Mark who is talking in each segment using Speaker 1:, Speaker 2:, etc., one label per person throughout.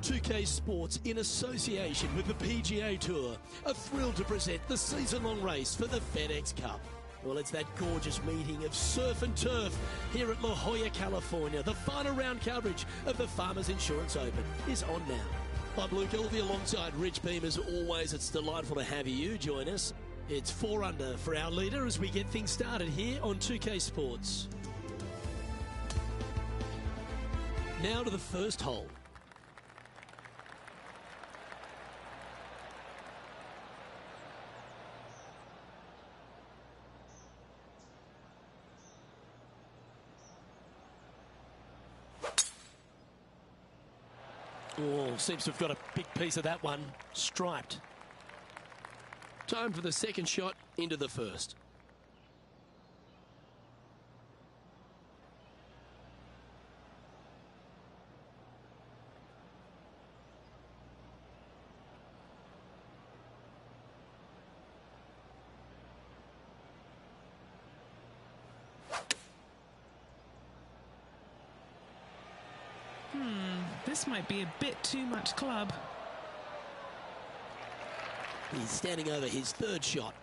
Speaker 1: 2K Sports, in association with the PGA Tour, are thrilled to present the season-long race for the FedEx Cup. Well, it's that gorgeous meeting of surf and turf here at La Jolla, California. The final round coverage of the Farmers Insurance Open is on now. I'm Luke Elvey alongside Rich Beam. As always, it's delightful to have you join us. It's 4 under for our leader as we get things started here on 2K Sports. Now to the first hole. Oh, seems to have got a big piece of that one. Striped. Time for the second shot into the first.
Speaker 2: This might be a bit too much club.
Speaker 1: He's standing over his third shot.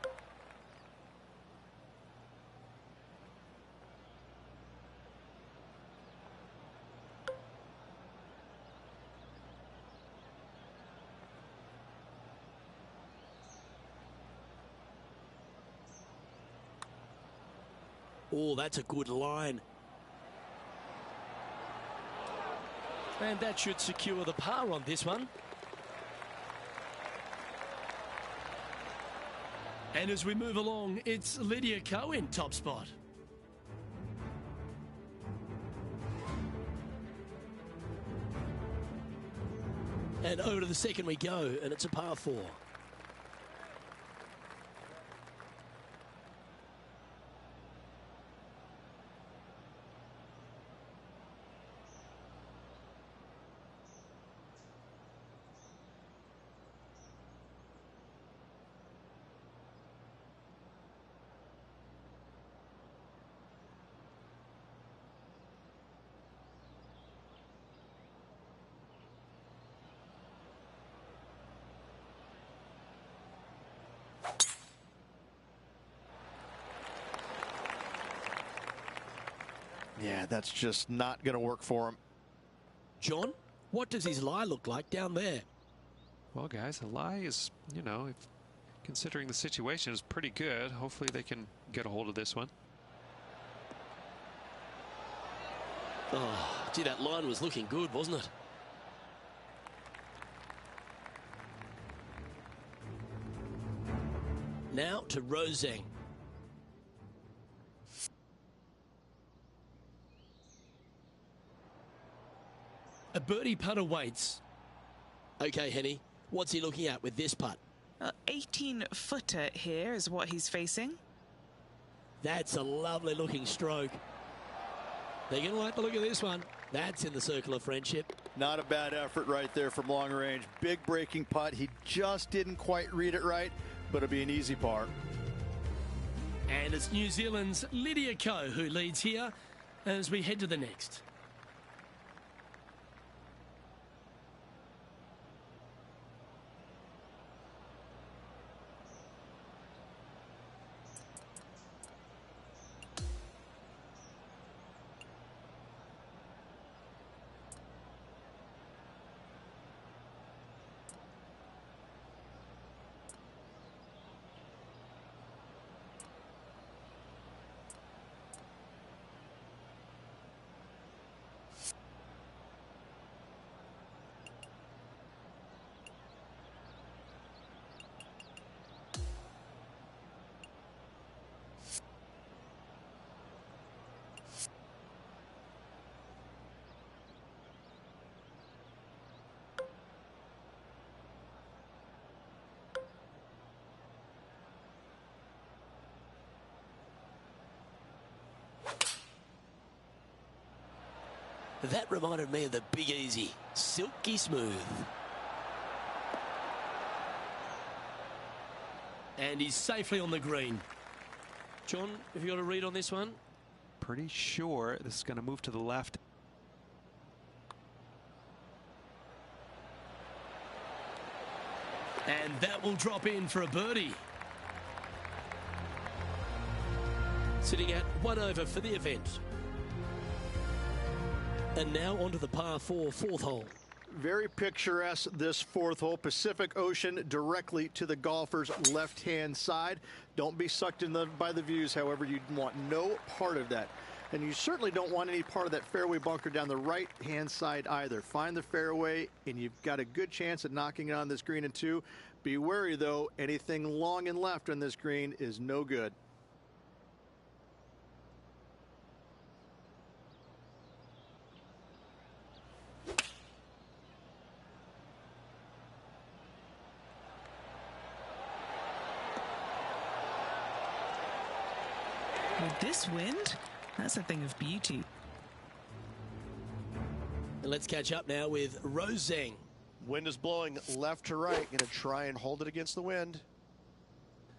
Speaker 1: Oh, that's a good line. And that should secure the par on this one. And as we move along, it's Lydia Ko in top spot. And over to the second we go, and it's a par 4.
Speaker 3: Yeah, that's just not going to work for him.
Speaker 1: John, what does his lie look like down there?
Speaker 4: Well, guys, the lie is, considering the situation, is pretty good. Hopefully they can get a hold of this one.
Speaker 1: Oh, gee, that line was looking good, wasn't it? Now to Roseng. A birdie putt awaits. Okay, Henny, what's he looking at with this putt?
Speaker 2: 18-footer here is what he's facing.
Speaker 1: That's a lovely looking stroke. They're going to like the look of this one. That's in the circle of friendship.
Speaker 3: Not a bad effort right there from long range. Big breaking putt. He just didn't quite read it right, but it'll be an easy par.
Speaker 1: And it's New Zealand's Lydia Ko who leads here as we head to the next. That reminded me of the Big Easy. Silky smooth. And he's safely on the green. John, have you got a read on this one?
Speaker 4: Pretty sure this is going to move to the left.
Speaker 1: And that will drop in for a birdie. Sitting at 1 over for the event. And now onto the par 4 fourth hole.
Speaker 3: Very picturesque, this fourth hole. Pacific Ocean directly to the golfer's left-hand side. Don't be sucked in by the views, however. You want no part of that. And you certainly don't want any part of that fairway bunker down the right-hand side either. Find the fairway, and you've got a good chance at knocking it on this green in 2. Be wary, though. Anything long and left on this green is no good.
Speaker 2: With this wind, that's a thing of beauty.
Speaker 1: And let's catch up now with Rose Zhang.
Speaker 5: Wind is blowing left to right. Going to try and hold it against the wind.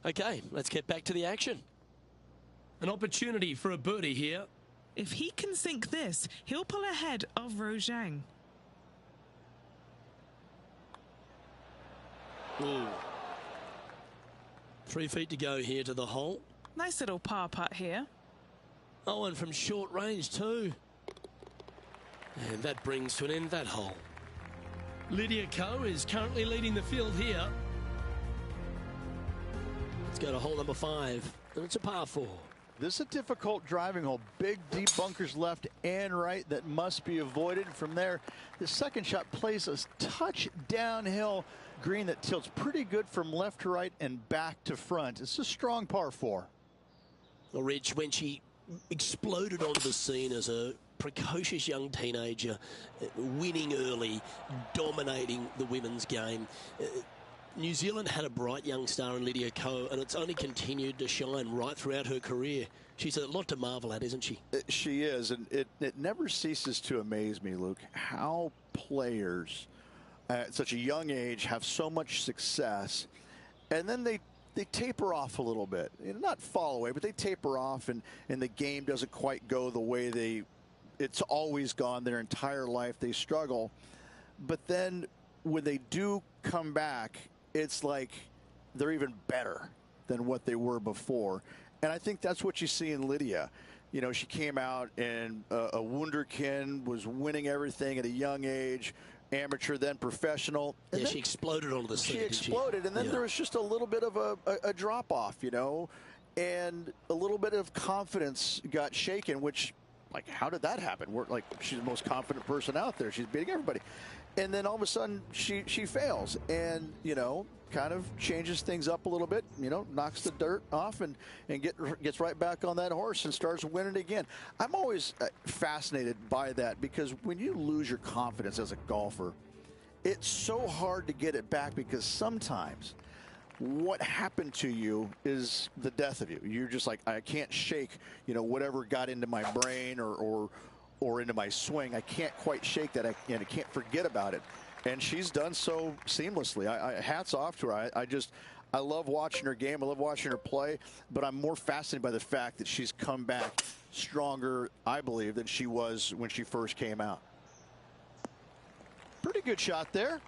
Speaker 1: Okay, let's get back to the action. An opportunity for a birdie here.
Speaker 2: If he can sink this, he'll pull ahead of Rose Zhang.
Speaker 1: Ooh. 3 feet to go here to the hole.
Speaker 2: Nice little par putt here.
Speaker 1: Oh, and from short range too. And that brings to an end that hole. Lydia Ko is currently leading the field here. Let's go to hole number 5. And it's a par 4.
Speaker 3: This is a difficult driving hole. Big, deep bunkers left and right that must be avoided. From there, the second shot plays a touch downhill. Green that tilts pretty good from left to right and back to front. It's a strong par 4.
Speaker 1: Well, Rich, when she exploded onto the scene as a precocious young teenager, winning early, dominating the women's game, New Zealand had a bright young star in Lydia Ko, and it's only continued to shine right throughout her career. She's a lot to marvel at, isn't she?
Speaker 3: She is, and it never ceases to amaze me, Luke, how players at such a young age have so much success, and then they taper off a little bit. You know, not fall away, but they taper off, and the game doesn't quite go the way it's always gone their entire life. They struggle. But then when they do come back, it's like they're even better than what they were before. And I think that's what you see in Lydia. You know, she came out and a wunderkind, was winning everything at a young age, amateur, then professional. And
Speaker 1: yeah,
Speaker 3: then
Speaker 1: she exploded onto the scene.
Speaker 3: She exploded, and then there was just a little bit of a drop-off, you know, and a little bit of confidence got shaken, which, like, how did that happen? She's the most confident person out there. She's beating everybody. And then all of a sudden she fails, and, you know, kind of changes things up a little bit, you know, knocks the dirt off and gets right back on that horse and starts winning again. I'm always fascinated by that, because when you lose your confidence as a golfer, it's so hard to get it back, because sometimes what happened to you is the death of you. You're just like, I can't shake, you know, whatever got into my brain or into my swing. I can't quite shake that, and I can't forget about it. And she's done so seamlessly. Hats off to her. I love watching her game. I love watching her play. But I'm more fascinated by the fact that she's come back stronger, I believe, than she was when she first came out. Pretty good shot there.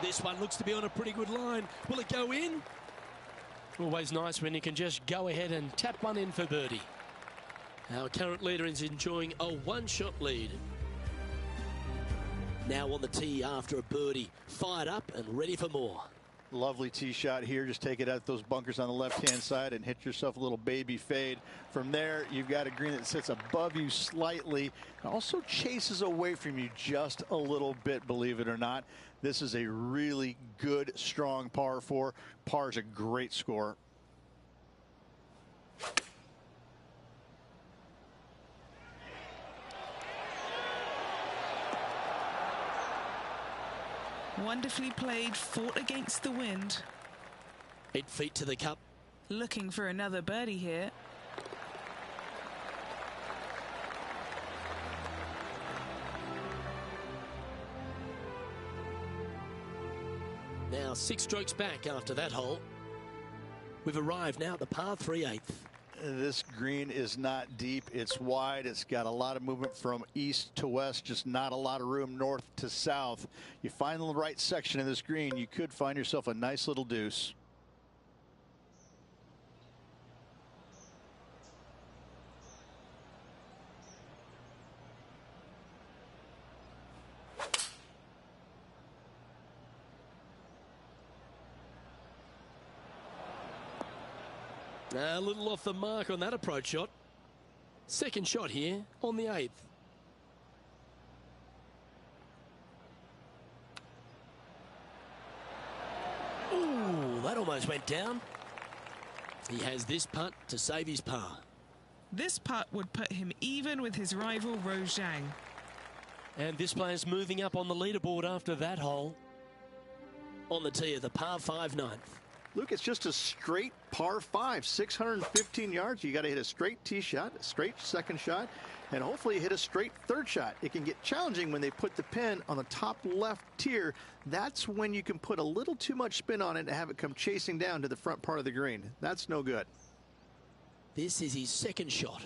Speaker 1: This one looks to be on a pretty good line. Will it go in? Always nice when you can just go ahead and tap one in for birdie. Our current leader is enjoying a one-shot lead. Now on the tee after a birdie, fired up and ready for more.
Speaker 3: Lovely tee shot here. Just take it out those bunkers on the left-hand side and hit yourself a little baby fade. From there, you've got a green that sits above you slightly and also chases away from you just a little bit, believe it or not. This is a really good, strong par 4. Par is a great score.
Speaker 2: Wonderfully played, fought against the wind.
Speaker 1: 8 feet to the cup.
Speaker 2: Looking for another birdie here.
Speaker 1: Now 6 strokes back after that hole. We've arrived now at the par 3 eighth.
Speaker 3: This green is not deep. It's wide. It's got a lot of movement from east to west, just not a lot of room north to south. You find the right section of this green, you could find yourself a nice little deuce.
Speaker 1: A little off the mark on that approach shot. Second shot here on the 8th. Ooh, that almost went down. He has this putt to save his par.
Speaker 2: This putt would put him even with his rival Rose Zhang.
Speaker 1: And this player's moving up on the leaderboard after that hole. On the tee of the par 5 ninth.
Speaker 3: Luke, it's just a straight par 5, 615 yards. You got to hit a straight tee shot, a straight second shot, and hopefully hit a straight third shot. It can get challenging when they put the pin on the top left tier. That's when you can put a little too much spin on it and have it come chasing down to the front part of the green. That's no good.
Speaker 1: This is his second shot.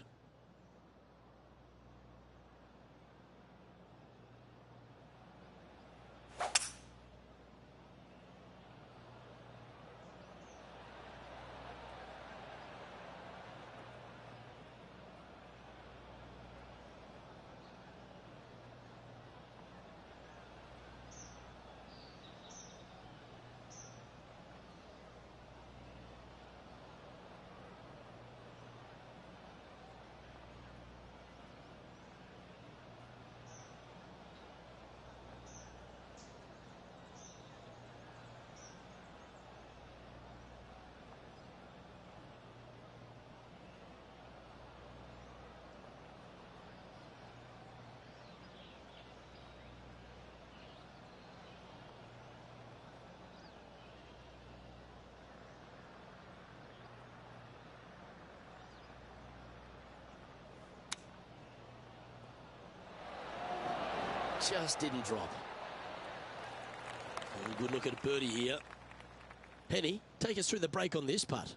Speaker 1: Just didn't drop. Oh, good look at birdie here. Penny, take us through the break on this putt.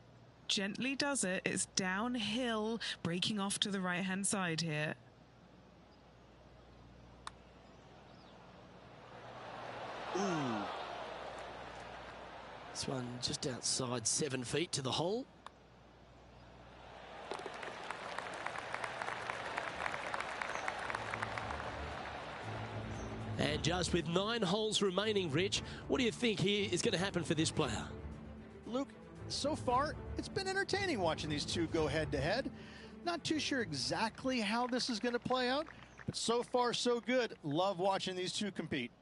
Speaker 2: Gently does it. It's downhill, breaking off to the right-hand side here.
Speaker 1: Ooh. This one just outside 7 feet to the hole. And just with 9 holes remaining, Rich, what do you think here is going to happen for this player?
Speaker 3: Luke, so far, it's been entertaining watching these two go head-to-head. Not too sure exactly how this is going to play out, but so far, so good. Love watching these two compete.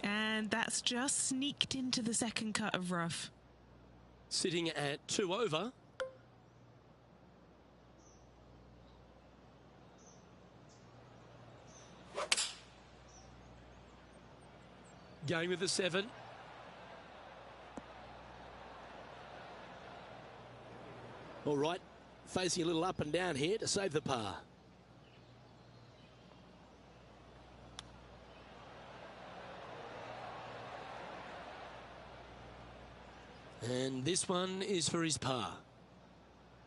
Speaker 2: And that's just sneaked into the second cut of rough.
Speaker 1: Sitting at 2 over. Going with the 7. All right, facing a little up and down here to save the par. And this one is for his par.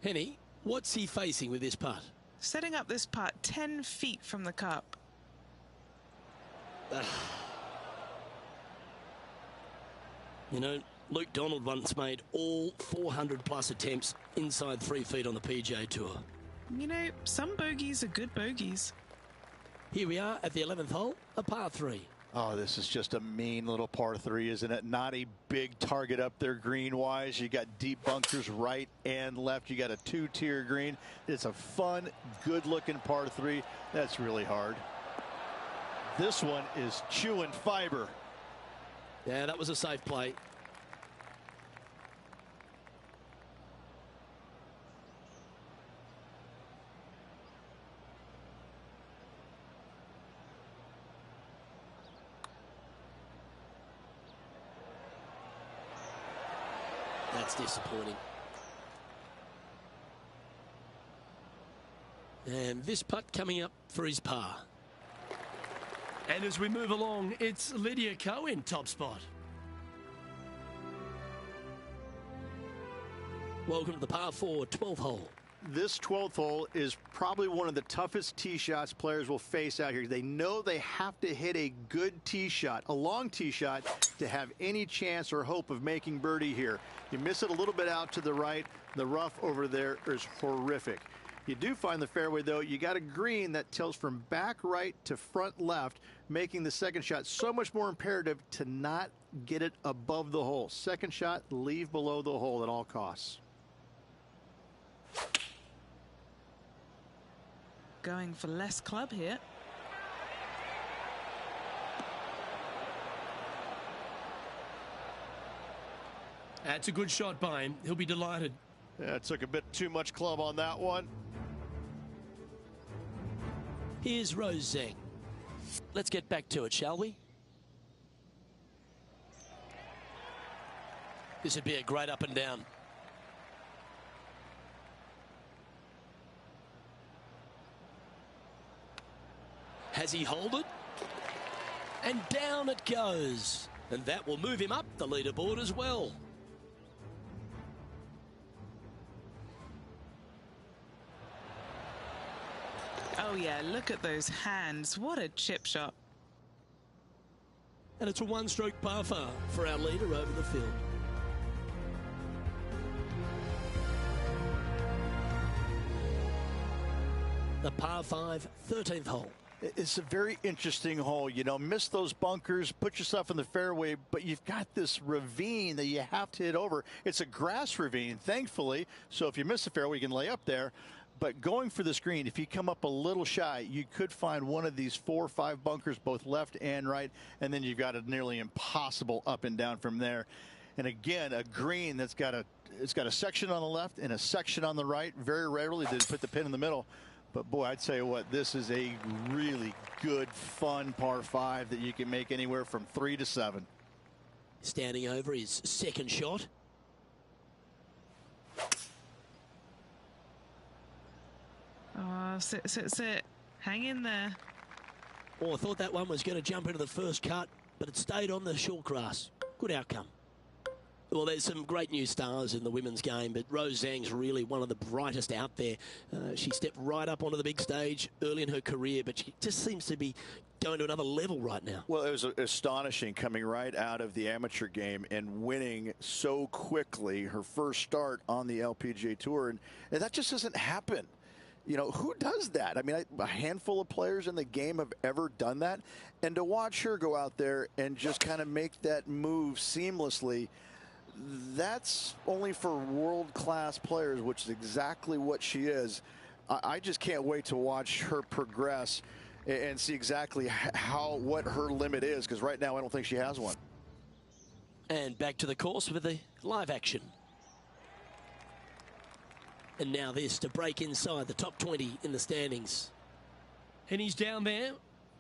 Speaker 1: Henny, what's he facing with this putt?
Speaker 2: Setting up this putt 10 feet from the cup.
Speaker 1: You know, Luke Donald once made all 400-plus attempts inside 3 feet on the PGA Tour.
Speaker 2: You know, some bogeys are good bogeys.
Speaker 1: Here we are at the 11th hole, a par 3.
Speaker 3: Oh, this is just a mean little par 3, isn't it? Not a big target up there green-wise. You got deep bunkers right and left. You got a 2-tier green. It's a fun, good-looking par 3. That's really hard. This one is chewing fiber.
Speaker 1: Yeah, that was a safe play. That's disappointing. And this putt coming up for his par. And as we move along, it's Lydia Ko in top spot. Welcome to the par 4 12th hole.
Speaker 3: This 12th hole is probably one of the toughest tee shots players will face out here. They know they have to hit a good tee shot, a long tee shot, to have any chance or hope of making birdie here. You miss it a little bit out to the right. The rough over there is horrific. You do find the fairway, though. You got a green that tilts from back right to front left, making the second shot so much more imperative to not get it above the hole. Second shot, leave below the hole at all costs.
Speaker 2: Going for less club here.
Speaker 1: That's a good shot by him. He'll be delighted.
Speaker 5: Yeah, it took a bit too much club on that one.
Speaker 1: Here's Rose Zhang. Let's get back to it, shall we? This would be a great up and down. Has he hold it? And down it goes. And that will move him up the leaderboard as well.
Speaker 2: Oh yeah, look at those hands. What a chip shot.
Speaker 1: And it's a one-stroke par 4 for our leader over the field. The par 5 13th hole.
Speaker 3: It's a very interesting hole. You know, miss those bunkers, put yourself in the fairway, but you've got this ravine that you have to hit over. It's a grass ravine, thankfully, so if you miss the fairway, you can lay up there. But going for this green, if you come up a little shy, you could find one of these 4 or 5 bunkers, both left and right, and then you've got a nearly impossible up and down from there. And again, a green that's got a section on the left and a section on the right. Very rarely did it put the pin in the middle. But boy, I'd tell you what, this is a really good, fun par 5 that you can make anywhere from 3 to 7.
Speaker 1: Standing over his second shot.
Speaker 2: Oh, sit. Hang in there.
Speaker 1: Oh, I thought that one was going to jump into the first cut, but it stayed on the short grass. Good outcome. Well, there's some great new stars in the women's game, but Rose Zhang's really one of the brightest out there. She stepped right up onto the big stage early in her career, but she just seems to be going to another level right now.
Speaker 3: Well, it was astonishing coming right out of the amateur game and winning so quickly her first start on the LPGA Tour. And that just doesn't happen. You know, who does that? I mean, a handful of players in the game have ever done that. And to watch her go out there and just kind of make that move seamlessly, that's only for world-class players, which is exactly what she is. I just can't wait to watch her progress and see exactly what her limit is, because right now I don't think she has one.
Speaker 1: And back to the course with the live action. And now this to break inside the top 20 in the standings. And he's down there.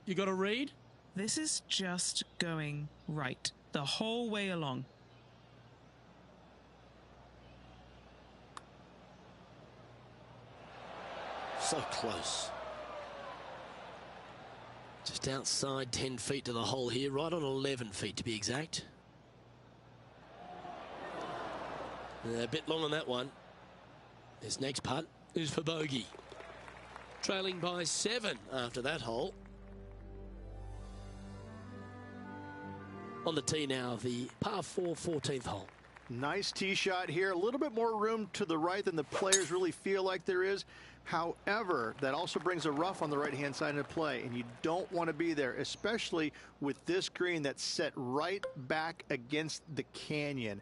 Speaker 1: You got to read?
Speaker 2: This is just going right the whole way along.
Speaker 1: So close. Just outside 10 feet to the hole here, right on 11 feet to be exact. A bit long on that one. This next putt is for bogey. Trailing by 7 after that hole. On the tee now, the par 4 14th hole.
Speaker 3: Nice tee shot here. A little bit more room to the right than the players really feel like there is. However, that also brings a rough on the right-hand side into play, and you don't want to be there, especially with this green that's set right back against the canyon.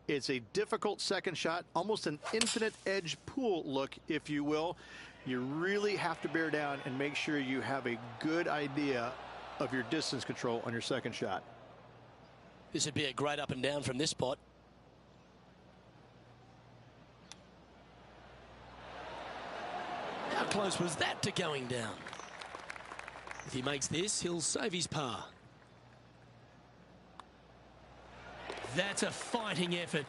Speaker 3: It's a difficult second shot, almost an infinite edge pool look, if you will. You really have to bear down and make sure you have a good idea of your distance control on your second shot.
Speaker 1: This would be a great up and down from this spot. How close was that to going down? If he makes this, he'll save his par. That's a fighting effort.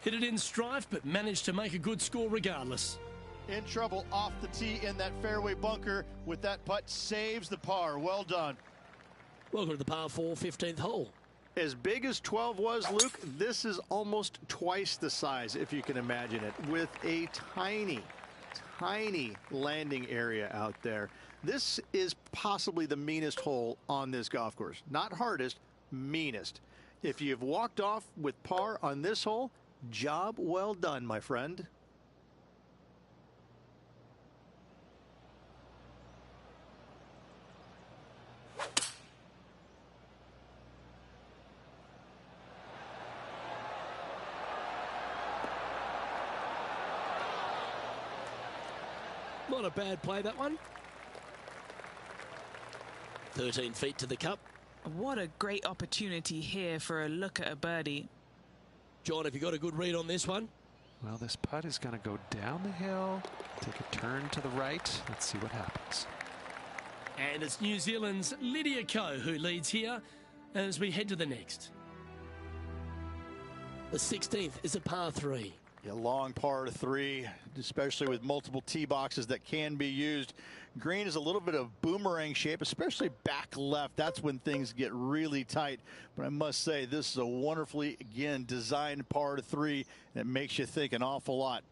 Speaker 1: Hit it in strife, but managed to make a good score regardless.
Speaker 5: in trouble off the tee in that fairway bunker with that putt. Saves the par. Well done.
Speaker 1: Welcome to the par 4 15th hole.
Speaker 5: As big as 12 was, Luke, this is almost twice the size, if you can imagine it, with a tiny landing area out there. This is possibly the meanest hole on this golf course. Not hardest, meanest. If you've walked off with par on this hole, job well done, my friend.
Speaker 1: Not a bad play, that one. 13 feet to the cup.
Speaker 2: What a great opportunity here for a look at a birdie.
Speaker 1: John, have you got a good read on this one?
Speaker 4: Well, this putt is going to go down the hill, take a turn to the right. Let's see what happens.
Speaker 1: And it's New Zealand's Lydia Ko who leads here as we head to the next. The 16th is a par 3.
Speaker 3: A long par 3, especially with multiple tee boxes that can be used. Green is a little bit of boomerang shape, especially back left. That's when things get really tight. But I must say, this is a wonderfully, again, designed par 3 that makes you think an awful lot.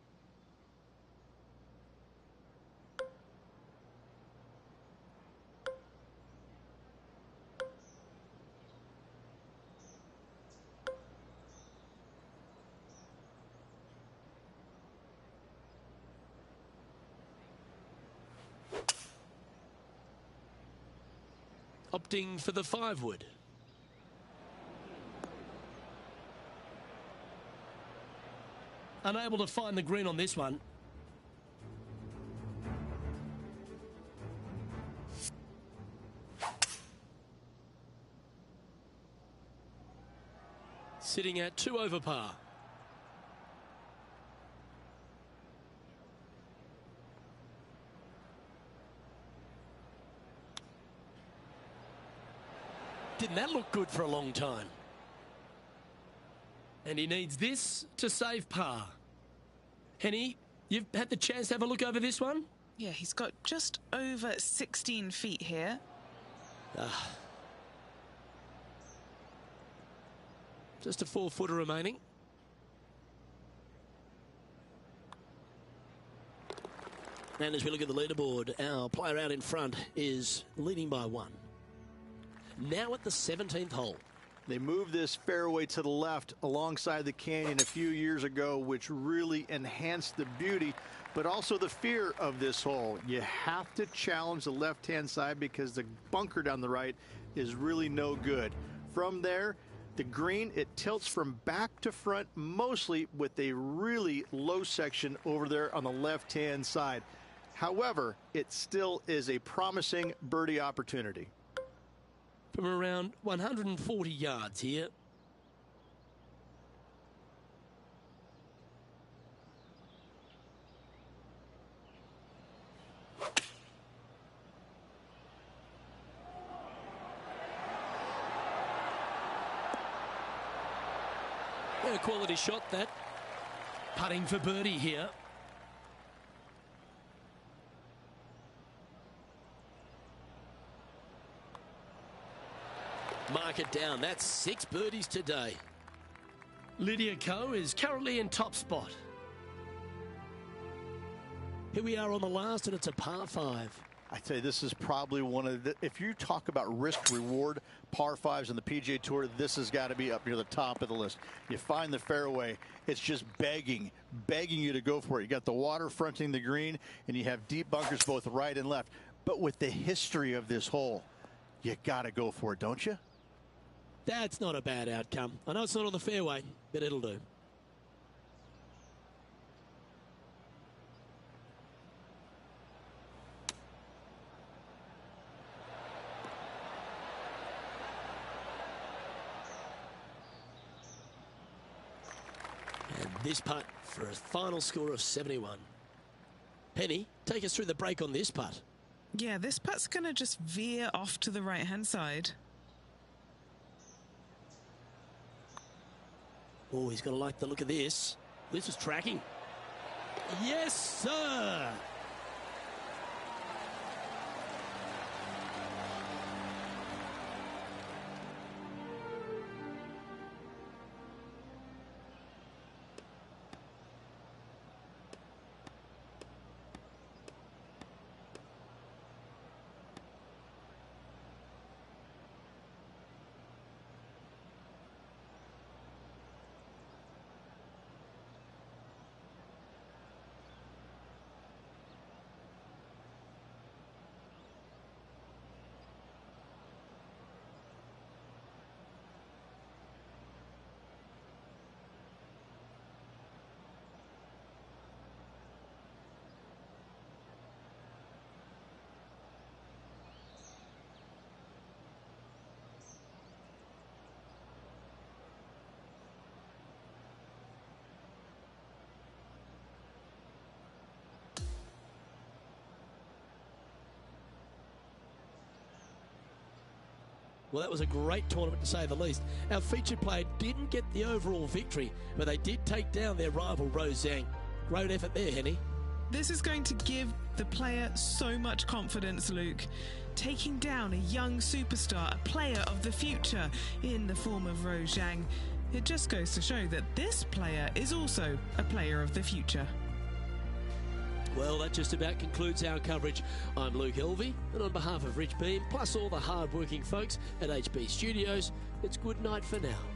Speaker 1: Opting for the 5-wood. Unable to find the green on this one. Sitting at 2 over par. Didn't that look good for a long time? And he needs this to save par. Henny, you've had the chance to have a look over this one?
Speaker 2: Yeah, he's got just over 16 feet here.
Speaker 1: Just a 4-footer remaining. And as we look at the leaderboard, our player out in front is leading by 1. Now at the 17th hole.
Speaker 3: They moved this fairway to the left alongside the canyon a few years ago, which really enhanced the beauty, but also the fear of this hole. You have to challenge the left-hand side because the bunker down the right is really no good. From there, the green, it tilts from back to front, mostly with a really low section over there on the left-hand side. However, it still is a promising birdie opportunity.
Speaker 1: From around 140 yards here. And a quality shot that. Putting for birdie here. Mark it down. That's 6 birdies today. Lydia Ko is currently in top spot. Here we are on the last, and it's a par 5.
Speaker 3: I'd say this is probably one of the, if you talk about risk reward par 5s on the PGA Tour, this has got to be up near the top of the list. You find the fairway, it's just begging you to go for it. You got the water fronting the green, and you have deep bunkers both right and left. But with the history of this hole, you got to go for it, don't you?
Speaker 1: That's not a bad outcome. I know it's not on the fairway, but it'll do. And this putt for a final score of 71. Penny, take us through the break on this putt.
Speaker 2: Yeah, this putt's going to just veer off to the right-hand side.
Speaker 1: Oh, he's going to like the look of this. This is tracking. Yes, sir. Well, that was a great tournament to say the least. Our featured player didn't get the overall victory, but they did take down their rival Rose Zhang. Great effort there, Henny.
Speaker 2: This is going to give the player so much confidence, Luke. Taking down a young superstar, a player of the future in the form of Rose Zhang. It just goes to show that this player is also a player of the future.
Speaker 1: Well, that just about concludes our coverage. I'm Luke Elvey, and on behalf of Rich Beam, plus all the hard-working folks at HB Studios, it's good night for now.